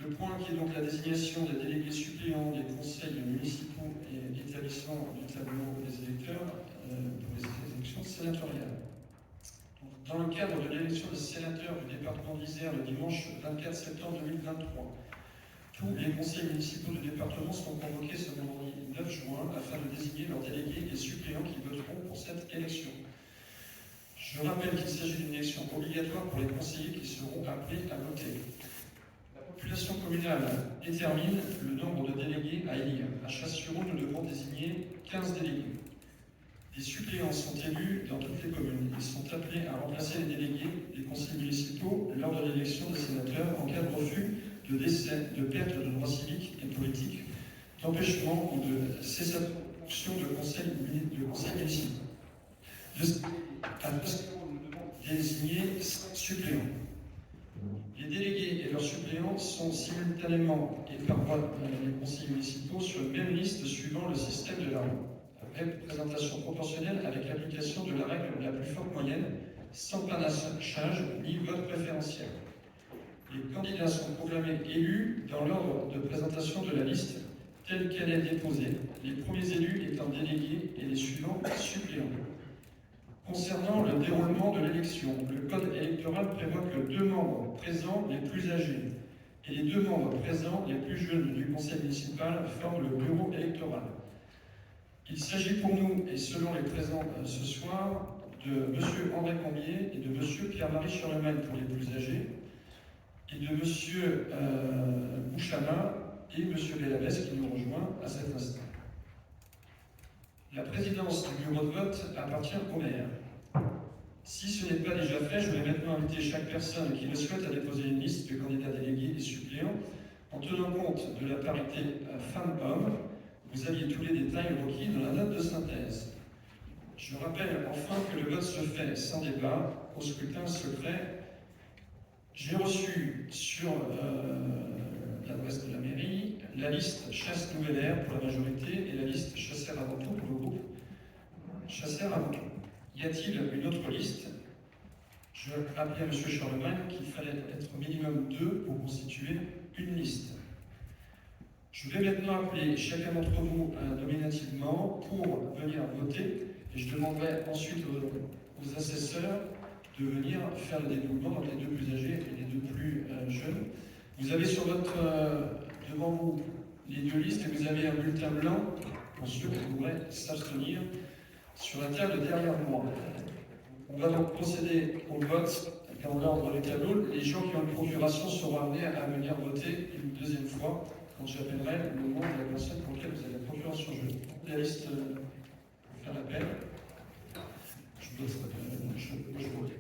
Le point qui est donc la désignation des délégués suppléants des conseils municipaux et établissements du tableau des électeurs pour les élections sénatoriales. Dans le cadre de l'élection des sénateurs du département d'Isère le dimanche 24 septembre 2023, tous les conseils municipaux du département sont convoqués ce vendredi 9 juin afin de désigner leurs délégués et suppléants qui voteront pour cette élection. Je rappelle qu'il s'agit d'une élection obligatoire pour les conseillers qui seront appelés à voter. La population communale détermine le nombre de délégués à élire. À Chasse-sur-Eau, nous devrons désigner 15 délégués. Des suppléants sont élus dans toutes les communes. Ils sont appelés à remplacer les délégués des conseils municipaux lors de l'élection des sénateurs en cas de refus, de décès, de perte de droits civiques et politiques, d'empêchement ou de cessation de fonction de conseil municipal. À désigner suppléants. Les délégués et leurs suppléants sont simultanément et par voie des conseils municipaux sur une même liste suivant le système de la représentation proportionnelle avec l'application de la règle la plus forte moyenne, sans panachage ni vote préférentiel. Les candidats sont proclamés élus dans l'ordre de présentation de la liste telle qu'elle est déposée, les premiers élus étant délégués et les suivants suppléants. Concernant le déroulement de l'élection, le Code électoral prévoit que 2 membres présents les plus âgés et les 2 membres présents les plus jeunes du conseil municipal forment le bureau électoral. Il s'agit pour nous, et selon les présents ce soir, de M. André Combier et de M. Pierre-Marie Charlemagne pour les plus âgés, et de M. Bouchama et M. Bellavès qui nous rejoint à cet instant. La présidence du bureau de vote appartient au maire. Si ce n'est pas déjà fait, je vais maintenant inviter chaque personne qui le souhaite à déposer une liste de candidats délégués et suppléants en tenant compte de la parité femmes-hommes. Vous aviez tous les détails requis dans la note de synthèse. Je rappelle enfin que le vote se fait sans débat, au scrutin secret. J'ai reçu sur l'adresse de la mairie la liste Chasse Nouvelle Air pour la majorité et la liste Chasseurs avant tout pour le groupe Chasseurs avant tout. Y a-t-il une autre liste? Je rappelais à M. Charlemagne qu'il fallait être minimum 2 pour constituer une liste. Je vais maintenant appeler chacun d'entre vous nominativement pour venir voter et je demanderai ensuite aux assesseurs de venir faire le dépouillement entre les 2 plus âgés et les 2 plus jeunes. Vous avez sur devant vous les 2 listes et vous avez un bulletin blanc pour ceux qui pourraient s'abstenir sur la table derrière moi. On va donc procéder au vote dans l'ordre des tableaux. Les gens qui ont une procuration seront amenés à venir voter une deuxième fois quand j'appellerai le nom de la personne pour laquelle vous avez la procuration. Je vais la liste faire l'appel. Je vote.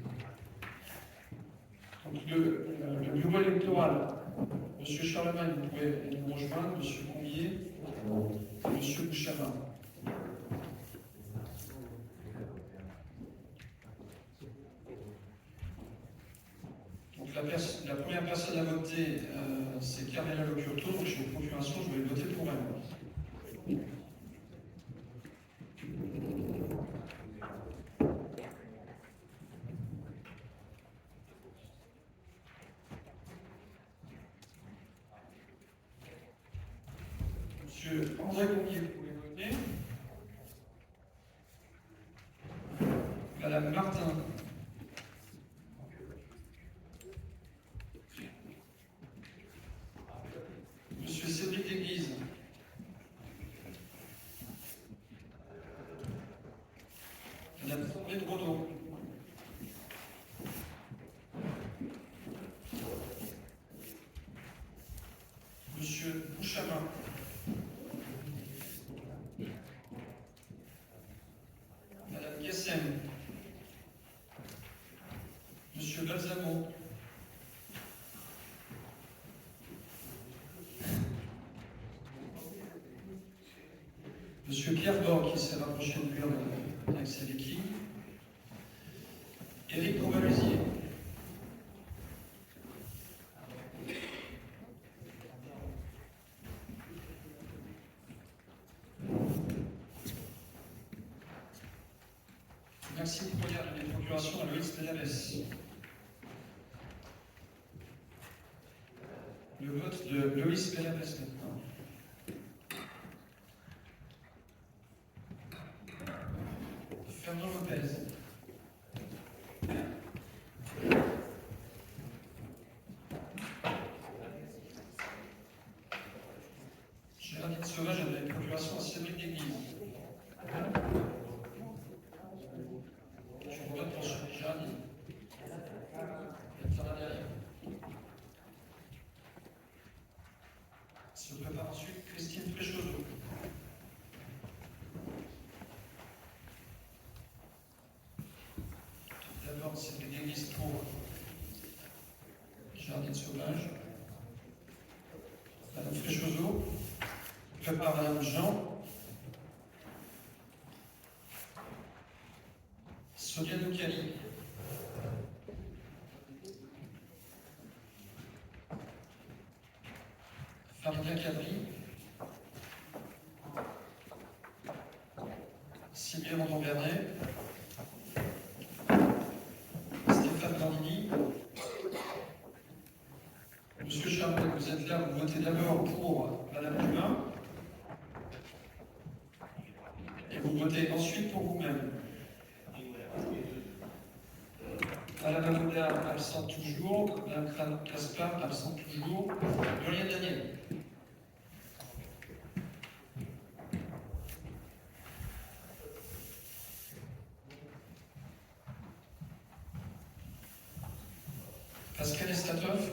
Donc le bureau électoral, M. Charlemagne, vous pouvez nous rejoindre, M. Combier et M. Bouchama. Donc la première personne à voter, c'est Carmela Locurto, donc j'ai une procuration, je vais voter pour elle. Monsieur André Combier, vous pouvez voter. Madame Martin. Monsieur Cédric Église. Madame Sandrine Renaud. Monsieur Bouchama. Madame Gassem. Monsieur Balsamo. Monsieur Pierre Bord, qui s'est rapproché de lui avec ses équipes. Éric Courvalusier. Merci pour les procurations à Loïs Bellavès. Le Le vote de Loïs Pérez maintenant. Fernand Lopez. Géraldine Sauvage a donné procuration à Cédric Déguise. Je vote pour Géraldine. Elle sera derrière. Se prépare ensuite Christine Fréchoseau. D'abord, Cédric Déguise pour Géraldine Sauvage. Madame Fréchoseau. Prépare Madame Jean. Sonia Noukali. Farida Kadri. Sylvia Monton-Bernet. Stéphane Bandini. Monsieur Charmet, vous êtes là, vous votez d'abord pour Madame Dumas. Et vous votez ensuite pour vous-même. Madame Amoudard, absente toujours. Madame Caspar, absente toujours. Julien Daniel. Pascal Estatov.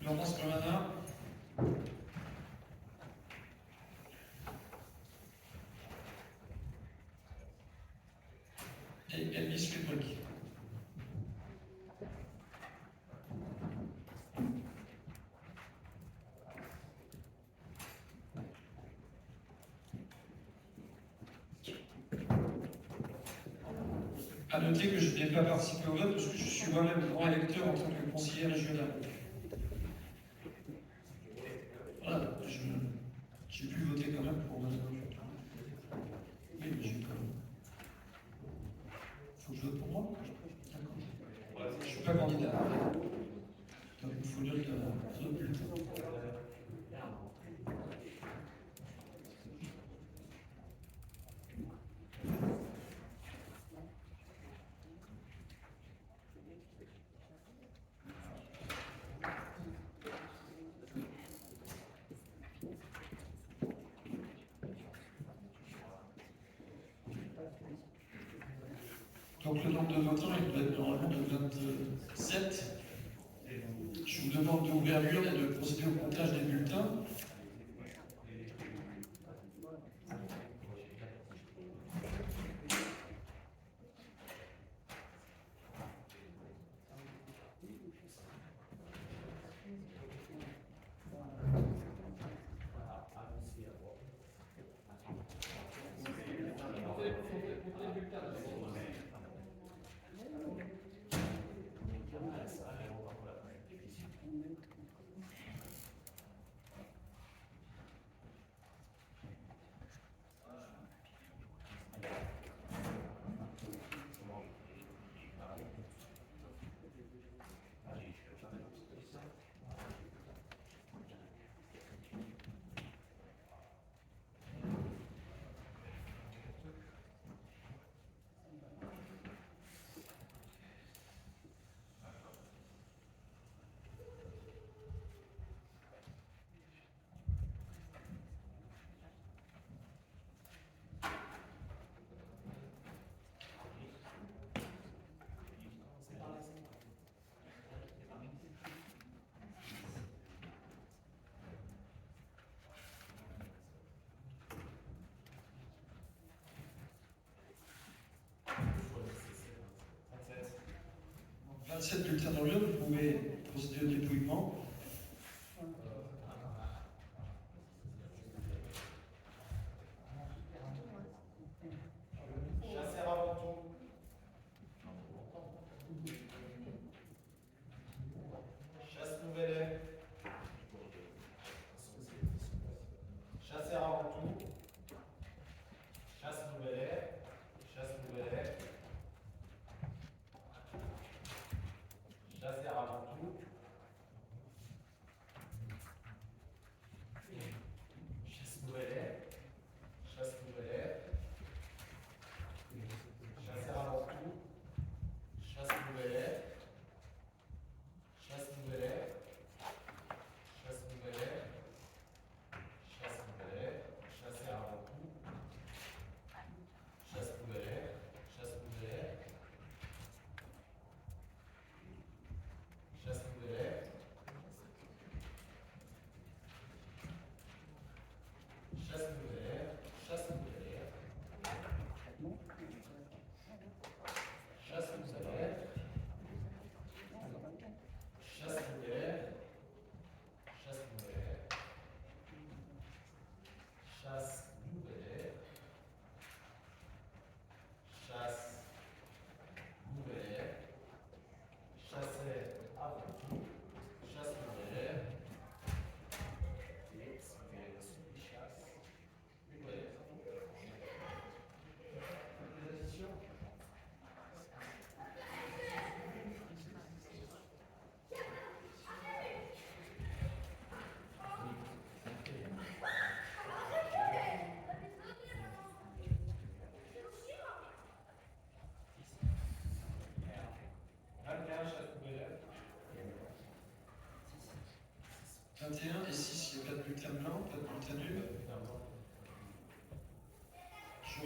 Laurence Romana. Et Elvis Kubrick. À noter que je n'ai pas participé au vote parce que je suis moi-même grand électeur en tant que conseiller régional. Voilà, j'ai pu voter quand même pour Madame. Oui, mais j'ai quand même. Il faut que je vote pour moi. D'accord. Je ne suis pas candidat. Donc il faut lire le bulletin. Donc le nombre de votants, il doit être normalement de 27. Je vous demande d'ouvrir l'urne et de procéder au comptage des bulletins. Donc, 27 bulletins dans l'urne, vous pouvez procéder au dépouillement. Chasse nouvelle ère,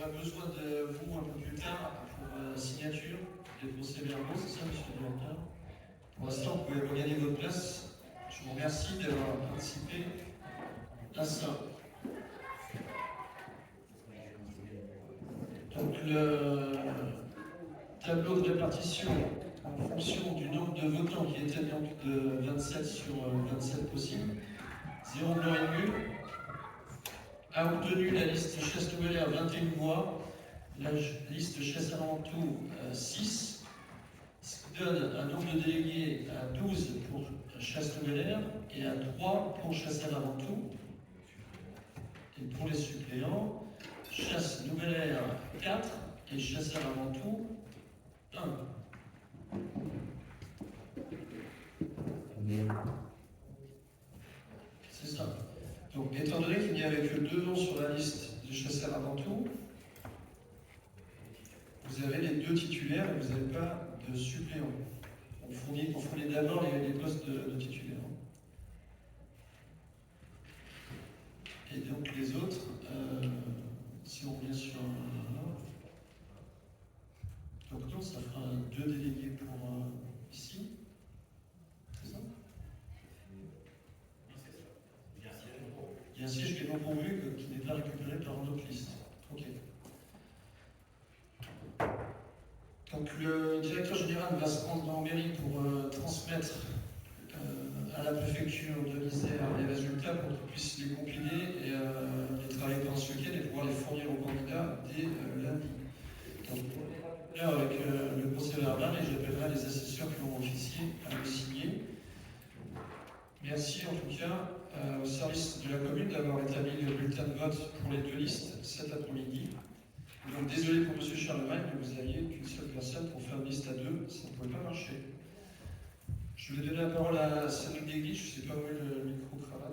aura besoin de vous un peu plus tard pour signature des procès-verbaux, c'est ça, monsieur le directeur? Pour l'instant, vous pouvez regagner votre place. Je vous remercie d'avoir participé à ça. Donc, le tableau de répartition en fonction du nombre de votants qui était donc de 27 sur 27 possibles. 0 blanc et nul. A obtenu la liste Chasse-Nouvelaire 21 voix, la liste Chasse-Alentour 6, ce qui donne un nombre de délégués à 12 pour Chasse-Nouvelaire et à 3 pour Chasse-Alentour. Et pour les suppléants, Chasse-Nouvelaire 4 et Chasse-Alentour 1. C'est ça. Donc, étant donné qu'il n'y avait que 2 noms sur la liste de chasseurs avant tout, vous avez les 2 titulaires et vous n'avez pas de suppléants. On fournit d'abord les postes de titulaires. Et donc les autres, si on vient sur donc non, ça fera 2 délégués pour ici. C'est ça? Il y a un siège qui est non pourvu, qui n'est pas récupéré par une autre liste. Ok. Donc le directeur général va se rendre en mairie pour transmettre à la préfecture de l'Isère les résultats pour qu'ils puissent les compiler et les travailler pendant ce week-end et pouvoir les fournir aux candidats dès lundi. Donc là, avec le procès verbal, et j'appellerai les assesseurs qui ont officié à le signer. Merci en tout cas au service de la commune d'avoir établi le bulletin de vote pour les 2 listes cet après-midi. Donc désolé pour M. Charlemagne, mais vous n'aviez qu'une seule personne pour faire une liste à 2, ça ne pouvait pas marcher. Je vais donner la parole à Cédric Desguy, je ne sais pas où est le micro-cravate.